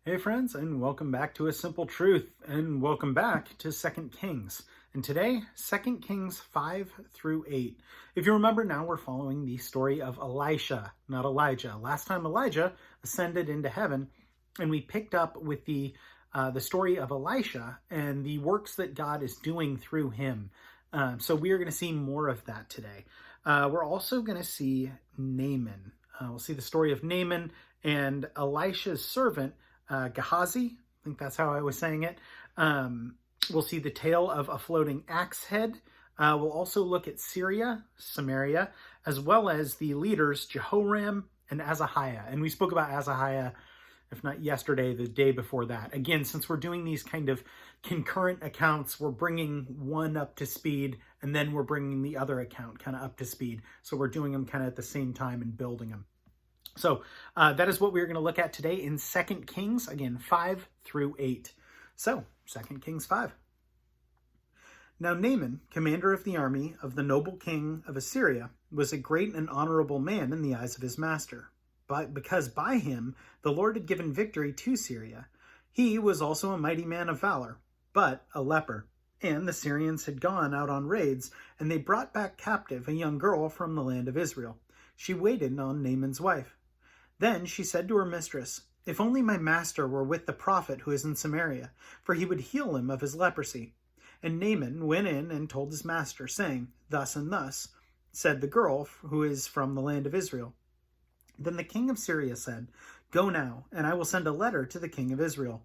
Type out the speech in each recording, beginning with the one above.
Hey friends, and welcome back to A Simple Truth, and welcome back to 2 Kings. And today, 2 Kings 5 through 8. If you remember now, we're following the story of Elisha, not Elijah. Last time Elijah ascended into heaven, and we picked up with the story of Elisha and the works that God is doing through him. So we are going to see more of that today. We're also going to see Naaman. We'll see the story of Naaman and Elisha's servant, Gehazi. I think that's how I was saying it. We'll see the tale of a floating axe head. We'll also look at Syria, Samaria, as well as the leaders Jehoram and Azahiah. And we spoke about Azahiah, if not yesterday, the day before that. Again, since we're doing these kind of concurrent accounts, we're bringing one up to speed, and then we're bringing the other account kind of up to speed. So we're doing them kind of at the same time and building them. So that is what we're going to look at today in 2 Kings, again, 5 through 8. So, 2 Kings 5. Now Naaman, commander of the army of the noble king of Assyria, was a great and honorable man in the eyes of his master, but because by him the Lord had given victory to Syria. He was also a mighty man of valor, but a leper. And the Syrians had gone out on raids, and they brought back captive a young girl from the land of Israel. She waited on Naaman's wife. Then she said to her mistress, "If only my master were with the prophet who is in Samaria, for he would heal him of his leprosy." And Naaman went in and told his master, saying, "Thus and thus said the girl who is from the land of Israel." Then the king of Syria said, "Go now, and I will send a letter to the king of Israel."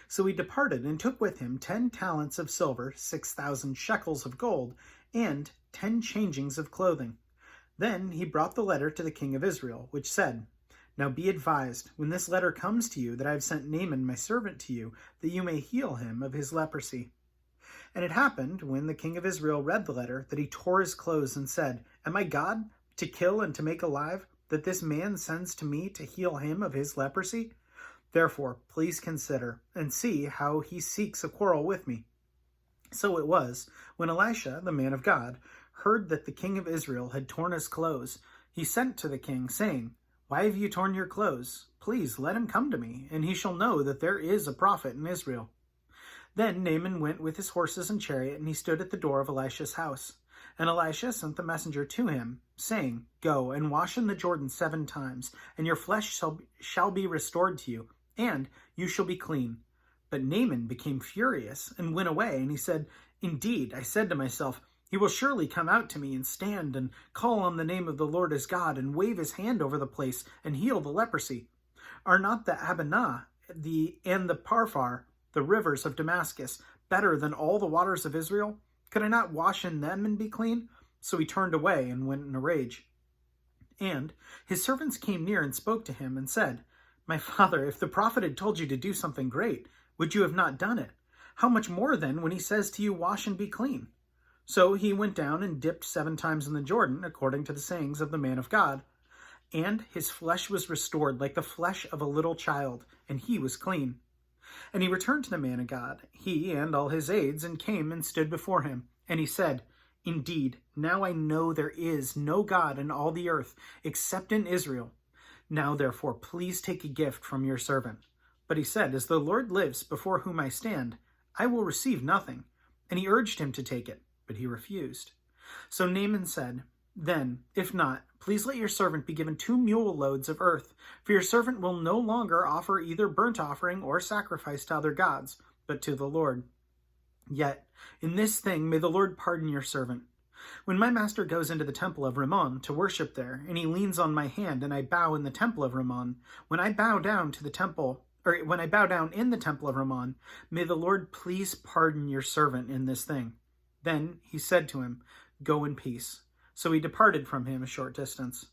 So he departed and took with him 10 talents of silver, 6,000 shekels of gold, and 10 changings of clothing. Then he brought the letter to the king of Israel, which said, "Now be advised, when this letter comes to you, that I have sent Naaman my servant to you, that you may heal him of his leprosy." And it happened, when the king of Israel read the letter, that he tore his clothes and said, "Am I God, to kill and to make alive, that this man sends to me to heal him of his leprosy? Therefore, please consider, and see how he seeks a quarrel with me." So it was, when Elisha, the man of God, heard that the king of Israel had torn his clothes, he sent to the king, saying, "Why have you torn your clothes? Please let him come to me, and he shall know that there is a prophet in Israel." Then Naaman went with his horses and chariot, and he stood at the door of Elisha's house. And Elisha sent the messenger to him, saying, "Go and wash in the Jordan 7 times, and your flesh shall be restored to you, and you shall be clean." But Naaman became furious and went away, and he said, "Indeed, I said to myself, he will surely come out to me and stand and call on the name of the Lord his God and wave his hand over the place and heal the leprosy. Are not the Abana and the Parfar, the rivers of Damascus, better than all the waters of Israel? Could I not wash in them and be clean?" So he turned away and went in a rage. And his servants came near and spoke to him and said, "My father, if the prophet had told you to do something great, would you have not done it? How much more then when he says to you, 'Wash and be clean'?" So he went down and dipped 7 times in the Jordan, according to the sayings of the man of God. And his flesh was restored like the flesh of a little child, and he was clean. And he returned to the man of God, he and all his aides, and came and stood before him. And he said, "Indeed, now I know there is no God in all the earth, except in Israel. Now therefore, please take a gift from your servant." But he said, "As the Lord lives, before whom I stand, I will receive nothing." And he urged him to take it, but he refused. So Naaman said, "Then, if not, please let your servant be given 2 mule loads of earth, for your servant will no longer offer either burnt offering or sacrifice to other gods, but to the Lord. Yet, in this thing may the Lord pardon your servant. When my master goes into the temple of Rimmon to worship there, and he leans on my hand, and I bow in the temple of Rimmon, when I bow down in the temple of Rimmon, may the Lord please pardon your servant in this thing." Then he said to him, "Go in peace." So he departed from him a short distance.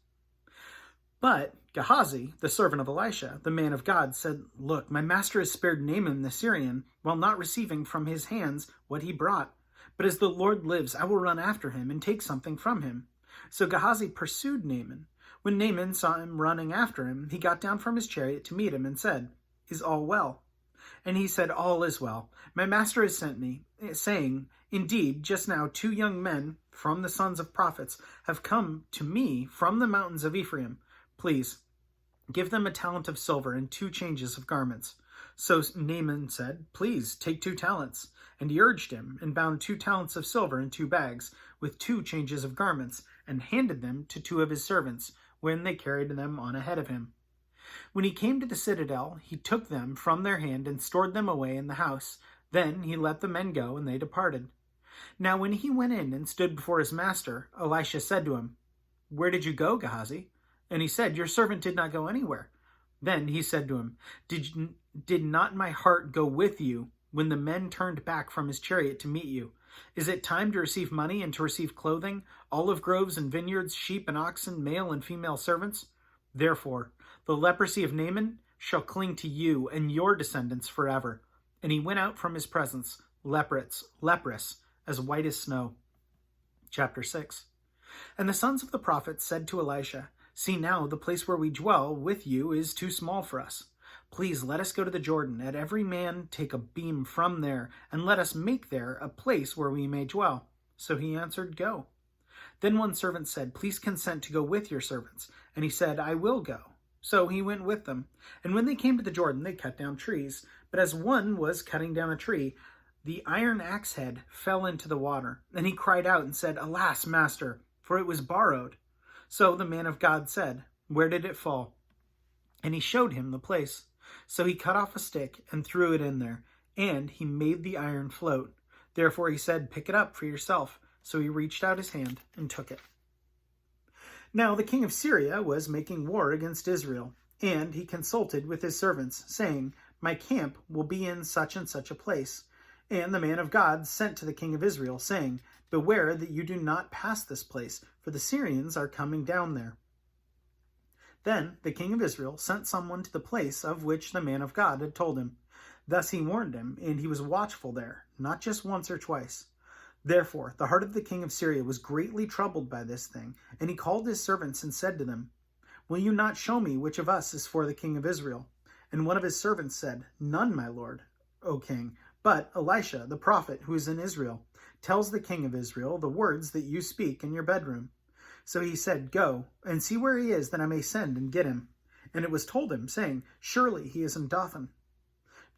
But Gehazi, the servant of Elisha, the man of God, said, "Look, my master has spared Naaman the Syrian, while not receiving from his hands what he brought. But as the Lord lives, I will run after him and take something from him." So Gehazi pursued Naaman. When Naaman saw him running after him, he got down from his chariot to meet him and said, "Is all well?" And he said, "All is well. My master has sent me, saying, 'Indeed, just now 2 young men from the sons of prophets have come to me from the mountains of Ephraim. Please, give them a talent of silver and 2 changes of garments.' So Naaman said, "Please take 2 talents." And he urged him, and bound 2 talents of silver in 2 bags, with 2 changes of garments, and handed them to 2 of his servants, when they carried them on ahead of him. When he came to the citadel, he took them from their hand, and stored them away in the house. Then he let the men go, and they departed. Now when he went in and stood before his master, Elisha said to him, "Where did you go, Gehazi?" And he said, "Your servant did not go anywhere." Then he said to him, Did not my heart go with you when the men turned back from his chariot to meet you? Is it time to receive money and to receive clothing, olive groves and vineyards, sheep and oxen, male and female servants? Therefore, the leprosy of Naaman shall cling to you and your descendants forever." And he went out from his presence, leprous, as white as snow. Chapter 6. And the sons of the prophets said to Elisha, "See now, the place where we dwell with you is too small for us. Please let us go to the Jordan, and every man take a beam from there, and let us make there a place where we may dwell." So he answered, "Go." Then one servant said, "Please consent to go with your servants." And he said, "I will go." So he went with them. And when they came to the Jordan, they cut down trees. But as one was cutting down a tree, the iron axe head fell into the water. And he cried out and said, "Alas, master, for it was borrowed." So the man of God said, "Where did it fall?" And he showed him the place. So he cut off a stick and threw it in there, and he made the iron float. Therefore he said, "Pick it up for yourself." So he reached out his hand and took it. Now the king of Syria was making war against Israel, and he consulted with his servants, saying, "My camp will be in such and such a place." And the man of God sent to the king of Israel, saying, "Beware that you do not pass this place, for the Syrians are coming down there." Then the king of Israel sent someone to the place of which the man of God had told him. Thus he warned him, and he was watchful there, not just once or twice. Therefore the heart of the king of Syria was greatly troubled by this thing, and he called his servants and said to them, "Will you not show me which of us is for the king of Israel?" And one of his servants said, "None, my lord, O king, but Elisha, the prophet, who is in Israel, tells the king of Israel the words that you speak in your bedroom." So he said, "Go, and see where he is, that I may send and get him." And it was told him, saying, "Surely he is in Dothan."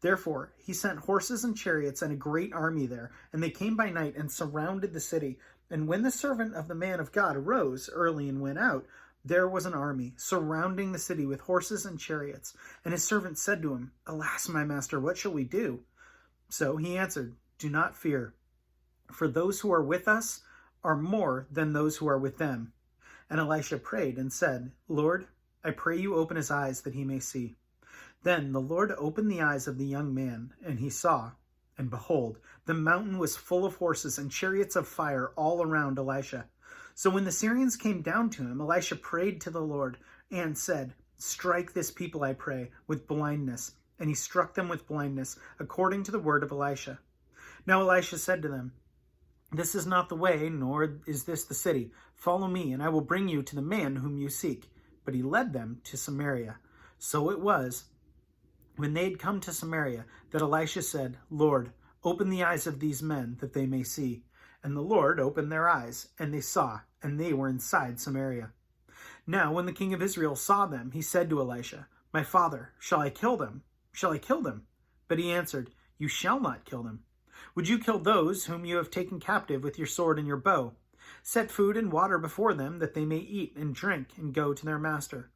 Therefore he sent horses and chariots and a great army there, and they came by night and surrounded the city. And when the servant of the man of God arose early and went out, there was an army surrounding the city with horses and chariots. And his servant said to him, "Alas, my master, what shall we do?" So he answered, "Do not fear, for those who are with us are more than those who are with them." And Elisha prayed and said, "Lord, I pray you open his eyes that he may see." Then the Lord opened the eyes of the young man, and he saw, and behold, the mountain was full of horses and chariots of fire all around Elisha. So when the Syrians came down to him, Elisha prayed to the Lord and said, "Strike this people, I pray, with blindness." And he struck them with blindness, according to the word of Elisha. Now Elisha said to them, "This is not the way, nor is this the city. Follow me, and I will bring you to the man whom you seek." But he led them to Samaria. So it was, when they had come to Samaria, that Elisha said, "Lord, open the eyes of these men, that they may see." And the Lord opened their eyes, and they saw, and they were inside Samaria. Now when the king of Israel saw them, he said to Elisha, "My father, shall I kill them? Shall I kill them?" But he answered, "You shall not kill them. Would you kill those whom you have taken captive with your sword and your bow? Set food and water before them, that they may eat and drink and go to their master."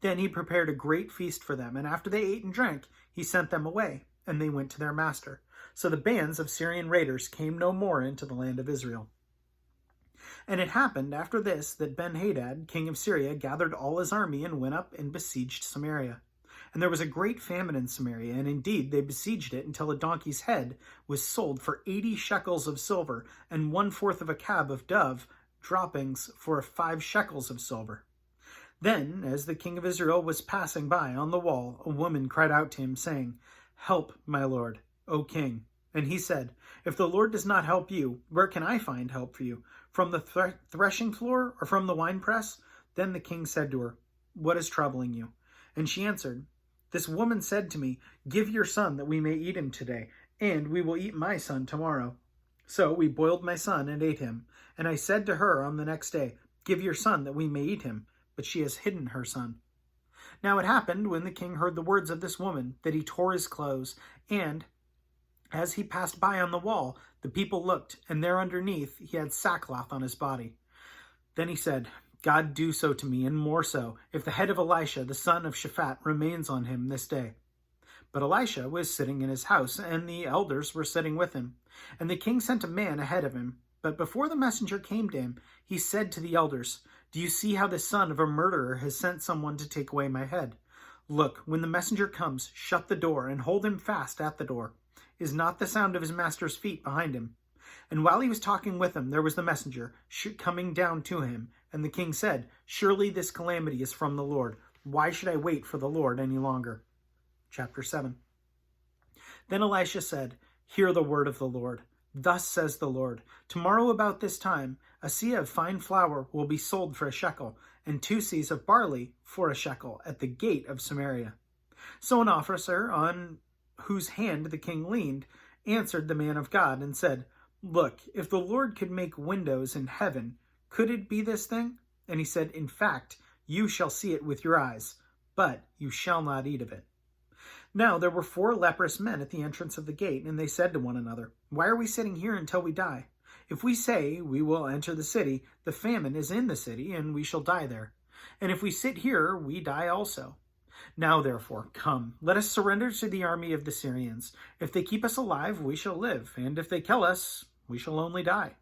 Then he prepared a great feast for them, and after they ate and drank, he sent them away, and they went to their master. So the bands of Syrian raiders came no more into the land of Israel. And it happened after this that Ben-Hadad, king of Syria, gathered all his army and went up and besieged Samaria. And there was a great famine in Samaria, and indeed they besieged it until a donkey's head was sold for 80 shekels of silver, and 1/4 of a cab of dove droppings for 5 shekels of silver. Then, as the king of Israel was passing by on the wall, a woman cried out to him, saying, "Help, my lord, O king." And he said, "If the Lord does not help you, where can I find help for you? From the threshing floor or from the winepress?" Then the king said to her, "What is troubling you?" And she answered, "This woman said to me, 'Give your son that we may eat him today, and we will eat my son tomorrow.' So we boiled my son and ate him. And I said to her on the next day, 'Give your son that we may eat him.' But she has hidden her son." Now it happened, when the king heard the words of this woman, that he tore his clothes, and as he passed by on the wall, the people looked, and there underneath he had sackcloth on his body. Then he said, God do so to me, and more so, if the head of Elisha, the son of Shaphat, remains on him this day. But Elisha was sitting in his house, and the elders were sitting with him. And the king sent a man ahead of him. But before the messenger came to him, he said to the elders, Do you see how the son of a murderer has sent someone to take away my head? Look, when the messenger comes, shut the door, and hold him fast at the door. Is not the sound of his master's feet behind him? And while he was talking with him, there was the messenger coming down to him. And the king said, Surely this calamity is from the Lord. Why should I wait for the Lord any longer? Chapter 7. Then Elisha said, Hear the word of the Lord. Thus says the Lord, Tomorrow about this time, a seah of fine flour will be sold for a shekel, and 2 seahs of barley for a shekel at the gate of Samaria. So an officer, on whose hand the king leaned, answered the man of God and said, Look, if the Lord could make windows in heaven, could it be this thing? And he said, In fact, you shall see it with your eyes, but you shall not eat of it. Now there were 4 leprous men at the entrance of the gate, and they said to one another, Why are we sitting here until we die? If we say we will enter the city, the famine is in the city, and we shall die there. And if we sit here, we die also. Now therefore, come, let us surrender to the army of the Syrians. If they keep us alive, we shall live, and if they kill us, we shall only die.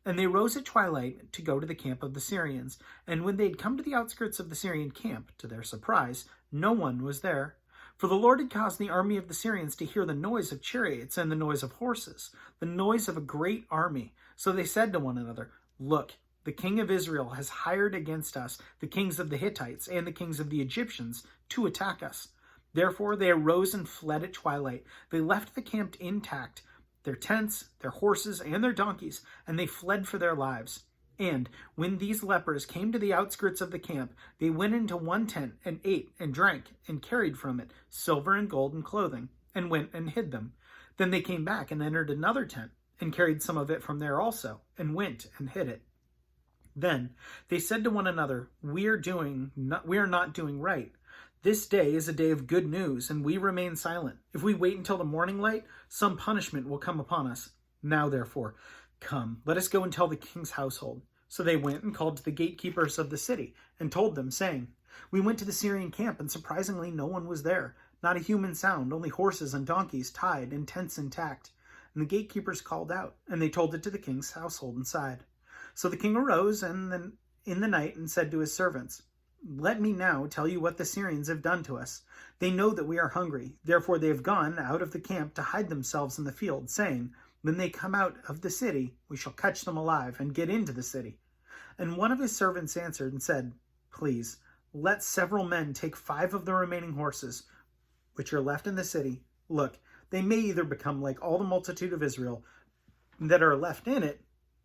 And they rose at twilight to go to the camp of the Syrians. And when they had come to the outskirts of the Syrian camp, to their surprise, no one was there. For the Lord had caused the army of the Syrians to hear the noise of chariots and the noise of horses, the noise of a great army. So they said to one another, Look, the king of Israel has hired against us the kings of the Hittites and the kings of the Egyptians to attack us. Therefore they arose and fled at twilight. They left the camp intact, their tents, their horses, and their donkeys, and they fled for their lives. And when these lepers came to the outskirts of the camp, they went into one tent and ate and drank and carried from it silver and gold and clothing, and went and hid them. Then they came back and entered another tent and carried some of it from there also, and went and hid it. Then they said to one another, We are not doing right. This day is a day of good news, and we remain silent. If we wait until the morning light, some punishment will come upon us. Now therefore, come, let us go and tell the king's household. So they went and called to the gatekeepers of the city, and told them, saying, We went to the Syrian camp, and surprisingly no one was there, not a human sound, only horses and donkeys tied, and tents intact. And the gatekeepers called out, and they told it to the king's household inside. So the king arose in the night and said to his servants, Let me now tell you what the Syrians have done to us. They know that we are hungry. Therefore they have gone out of the camp to hide themselves in the field, saying, When they come out of the city, we shall catch them alive and get into the city. And one of his servants answered and said, Please, let several men take 5 of the remaining horses, which are left in the city. Look, they may either become like all the multitude of Israel that are left in it,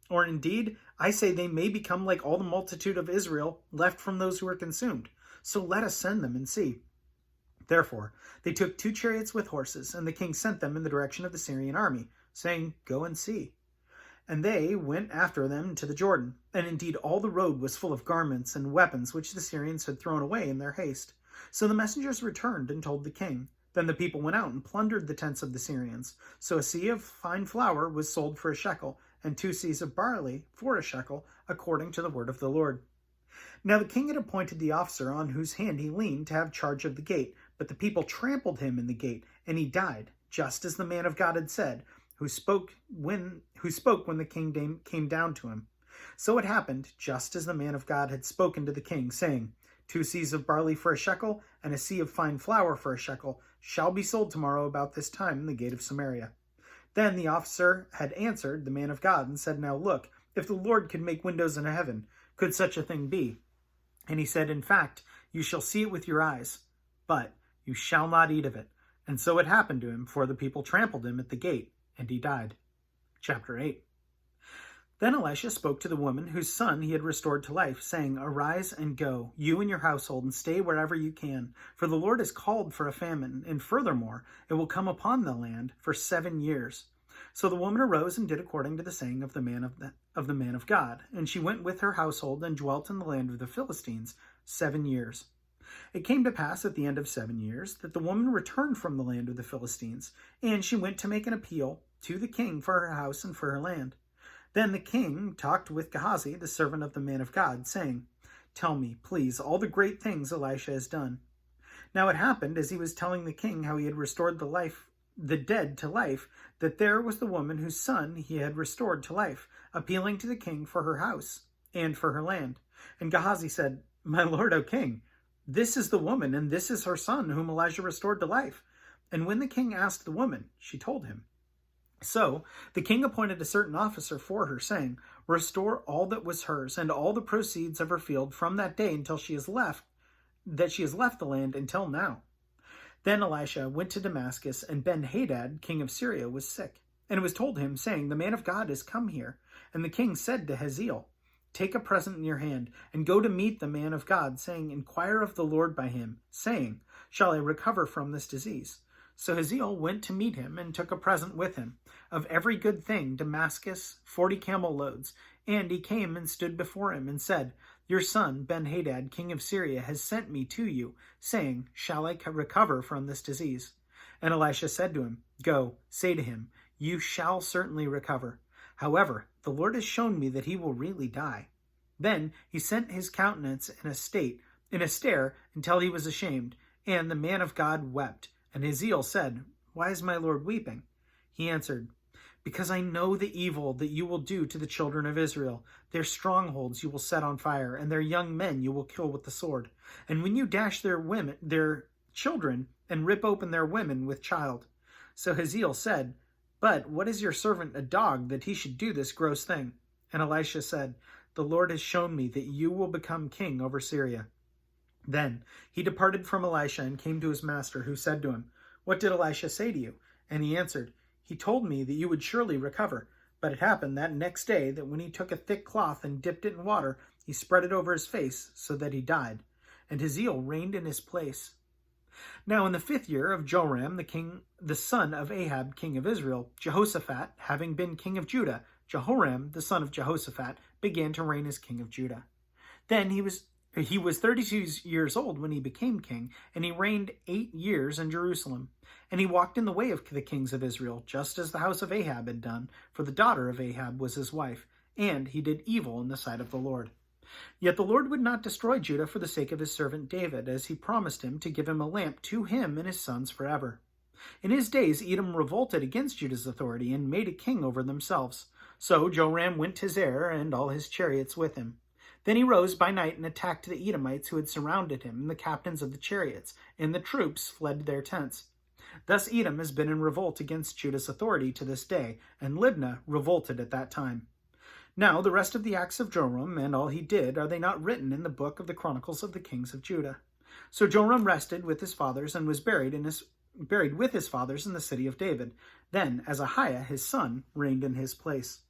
or indeed, I say they may become like all the multitude of Israel left from those who are consumed. So let us send them and see. Therefore, they took 2 chariots with horses, and the king sent them in the direction of the Syrian army, saying, Go and see. And they went after them to the Jordan. And indeed all the road was full of garments and weapons which the Syrians had thrown away in their haste. So the messengers returned and told the king. Then the people went out and plundered the tents of the Syrians. So a seah of fine flour was sold for a shekel, and 2 seahs of barley for a shekel, according to the word of the Lord. Now the king had appointed the officer on whose hand he leaned to have charge of the gate, but the people trampled him in the gate, and he died, just as the man of God had said, who spoke when the king came down to him. So it happened, just as the man of God had spoken to the king, saying, 2 seahs of barley for a shekel, and a seah of fine flour for a shekel, shall be sold tomorrow about this time in the gate of Samaria. Then the officer had answered the man of God, and said, Now look, if the Lord could make windows in heaven, could such a thing be? And he said, In fact, you shall see it with your eyes, but you shall not eat of it. And so it happened to him, for the people trampled him at the gate, and he died. Chapter 8. Then Elisha spoke to the woman whose son he had restored to life, saying, Arise and go, you and your household, and stay wherever you can, for the Lord has called for a famine, and furthermore, it will come upon the land for 7 years. So the woman arose and did according to the saying of the man of God, and she went with her household and dwelt in the land of the Philistines 7 years. It came to pass at the end of 7 years that the woman returned from the land of the Philistines, and she went to make an appeal to the king for her house and for her land. Then the king talked with Gehazi, the servant of the man of God, saying, "Tell me, please, all the great things Elisha has done." Now it happened, as he was telling the king how he had restored the dead to life, that there was the woman whose son he had restored to life, appealing to the king for her house and for her land. And Gehazi said, "My lord, O king, this is the woman, and this is her son, whom Elijah restored to life." And when the king asked the woman, she told him. So the king appointed a certain officer for her, saying, "Restore all that was hers, and all the proceeds of her field from that day until she has left the land until now." Then Elisha went to Damascus, and Ben-Hadad, king of Syria, was sick. And it was told him, saying, "The man of God is come here." And the king said to Hazael, "Take a present in your hand, and go to meet the man of God, saying, Inquire of the Lord by him, saying, Shall I recover from this disease?" So Hazael went to meet him, and took a present with him, of every good thing, Damascus, 40 camel loads. And he came and stood before him, and said, "Your son Ben-Hadad, king of Syria, has sent me to you, saying, Shall I recover from this disease?" And Elisha said to him, "Go, say to him, You shall certainly recover. However, the Lord has shown me that he will really die." Then he sent his countenance in a stare, until he was ashamed, and the man of God wept. And Hazael said, "Why is my lord weeping?" He answered, "Because I know the evil that you will do to the children of Israel. Their strongholds you will set on fire, and their young men you will kill with the sword. And when you dash their children, and rip open their women with child." So Hazael said, "But what is your servant a dog, that he should do this gross thing?" And Elisha said, "The Lord has shown me that you will become king over Syria." Then he departed from Elisha and came to his master, who said to him, "What did Elisha say to you?" And he answered, "He told me that you would surely recover. But it happened that next day, that when he took a thick cloth and dipped it in water, he spread it over his face, so that he died. And Hazael reigned in his place. Now in the 5th year of Joram, the son of Ahab, king of Israel, Jehoshaphat, having been king of Judah, Jehoram, the son of Jehoshaphat, began to reign as king of Judah. Then he was 32 years old when he became king, and he reigned 8 years in Jerusalem. And he walked in the way of the kings of Israel, just as the house of Ahab had done, for the daughter of Ahab was his wife, and he did evil in the sight of the Lord. Yet the Lord would not destroy Judah for the sake of his servant David, as he promised him to give him a lamp to him and his sons forever. In his days Edom revolted against Judah's authority, and made a king over themselves. So Joram went to Zair, and all his chariots with him. Then he rose by night and attacked the Edomites who had surrounded him, and the captains of the chariots, and the troops fled to their tents. Thus Edom has been in revolt against Judah's authority to this day, and Libnah revolted at that time. Now the rest of the acts of Joram, and all he did, are they not written in the book of the Chronicles of the kings of Judah? So Joram rested with his fathers, and was buried with his fathers in the city of David. Then Ahaziah his son reigned in his place.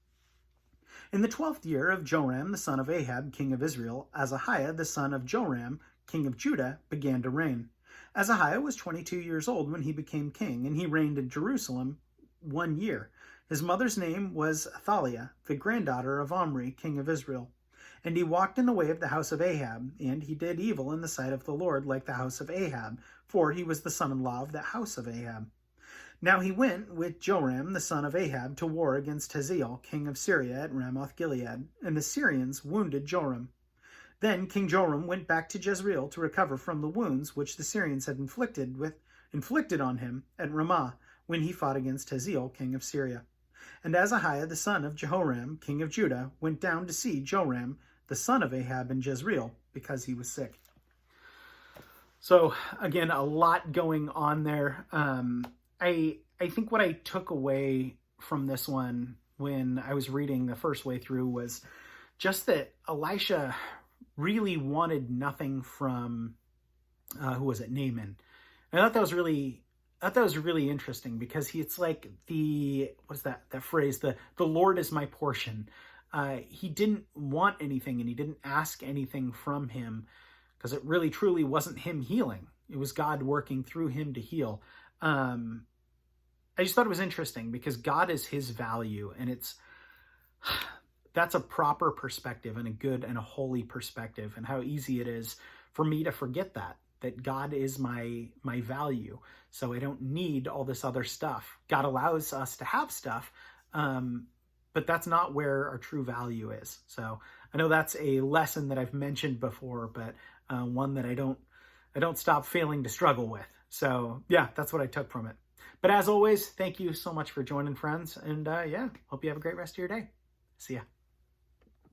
In the 12th year of Joram, the son of Ahab, king of Israel, Ahaziah, the son of Joram, king of Judah, began to reign. Ahaziah was 22 years old when he became king, and he reigned in Jerusalem 1 year. His mother's name was Athaliah, the granddaughter of Omri, king of Israel. And he walked in the way of the house of Ahab, and he did evil in the sight of the Lord like the house of Ahab, for he was the son-in-law of the house of Ahab. Now he went with Joram, the son of Ahab, to war against Hazael, king of Syria, at Ramoth-Gilead, and the Syrians wounded Joram. Then King Joram went back to Jezreel to recover from the wounds which the Syrians had inflicted on him at Ramah, when he fought against Hazael, king of Syria. And Ahaziah, the son of Jehoram, king of Judah, went down to see Joram, the son of Ahab, in Jezreel, because he was sick. So, again, a lot going on there. I think what I took away from this one when I was reading the first way through was just that Elisha really wanted nothing from, Naaman. And I thought that was really interesting, because it's like that phrase, the Lord is my portion. He didn't want anything, and he didn't ask anything from him, because it really truly wasn't him healing. It was God working through him to heal. I just thought it was interesting, because God is his value, and that's a proper perspective, and a good and a holy perspective, and how easy it is for me to forget that that God is my value. So I don't need all this other stuff. God allows us to have stuff, but that's not where our true value is. So I know that's a lesson that I've mentioned before, but one that I don't stop failing to struggle with. So yeah, that's what I took from it. But as always, thank you so much for joining, friends. And yeah, hope you have a great rest of your day. See ya.